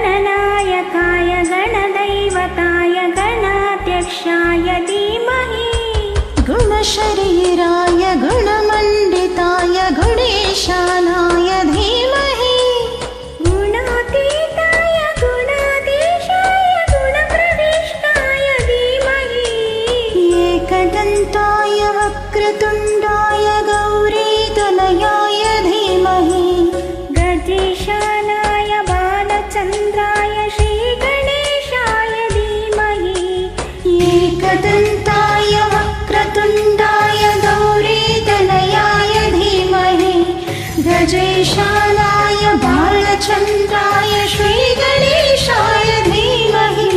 गणनायकाय गणदैवताय गणाध्यक्षाय धीमहि गुणशरीराय गुणमण्डिताय गुणेशानाय धीमहि गुणातीताय गुणाधीशाय गुणप्रविष्टाय धीमहि एकदन्ताय वक्रतुण्डाय गौरीतनयाय धीमहि गजेशानाय चन्द्राय श्रीगणेशाय धीमहि एकदन्ताय वक्रतुण्डाय गौरीतनयाय धीमहि गजेशानाय बालचन्द्राय श्रीगणेशाय धीमहि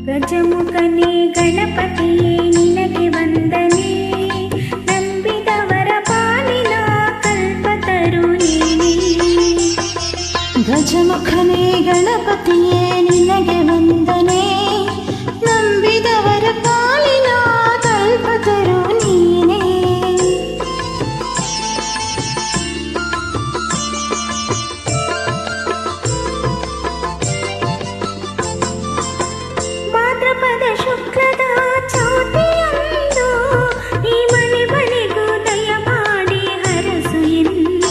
ಗಜಮುಖನೇ ಗಣಪತಿಯೇ ನಿನಗೆ ವಂದನೆ ನಂಬಿದವರ ಪಾಲಿನ ಕಲ್ಪತರು ನೀನೇ ಗಜಮುಖನೇ ಗಣಪತಿಯೇ ನಿನಗೆ ವಂದನೆ ನಂಬಿದವರ ಪಾಲಿನ ಕಲ್ಪತರು ನೀನೇ ಭಾದ್ರಪದ ಶುಕ್ಲದ ಚೌತಿಯಂದು ಈ ಮನೆ ಮನೆಗೂ ದಯ ಮಾಡಿ ಹರಸು ಎಂದು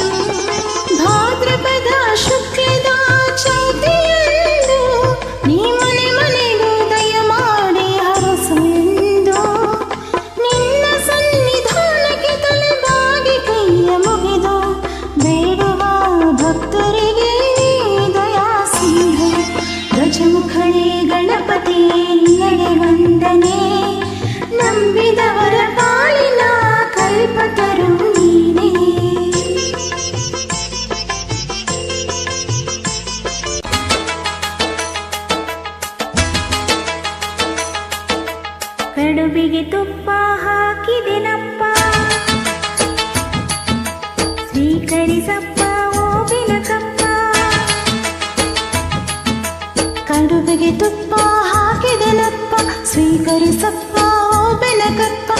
ಭಾದ್ರಪದ ಶುಕ್ಲದ ಚೌತಿಯಂದು ನೀ ಮನೆ ಮನೆಗೂ ದಯ ಮಾಡಿ ಹರಸು ಎಂದು ನಿನ್ನ ಸನ್ನಿಧಾನಕ್ಕೆ ತಲೆಬಾಗಿ ಕೈಯ ಮುಗಿದು ಬೇಡುವ ಭಕ್ತರಿಗೆ ದಯಾ ಸಿಂಧು ಗಜಮುಖನೇ ಗಣಪತಿಯೇ ನಿನಗೆ ವಂದನೆ ನಂಬಿದವರ ಪಾಲಿನ ಕಲ್ಪತರು ನೀನೇ ಕಡುಬಿಗೆ ತುಪ್ಪ ಹಾಕಿದೆನಪ್ಪ ಸ್ವೀಕರಿಸಪ್ಪ ಓಬಿನಕಪ್ಪ ಕಡುಬಿಗೆ ತುಪ್ಪ ಹಾಕಿದೆನಪ್ಪ ಸ್ವೀಕರಿಸಪ್ಪ ಬೆನಕಪ್ಪ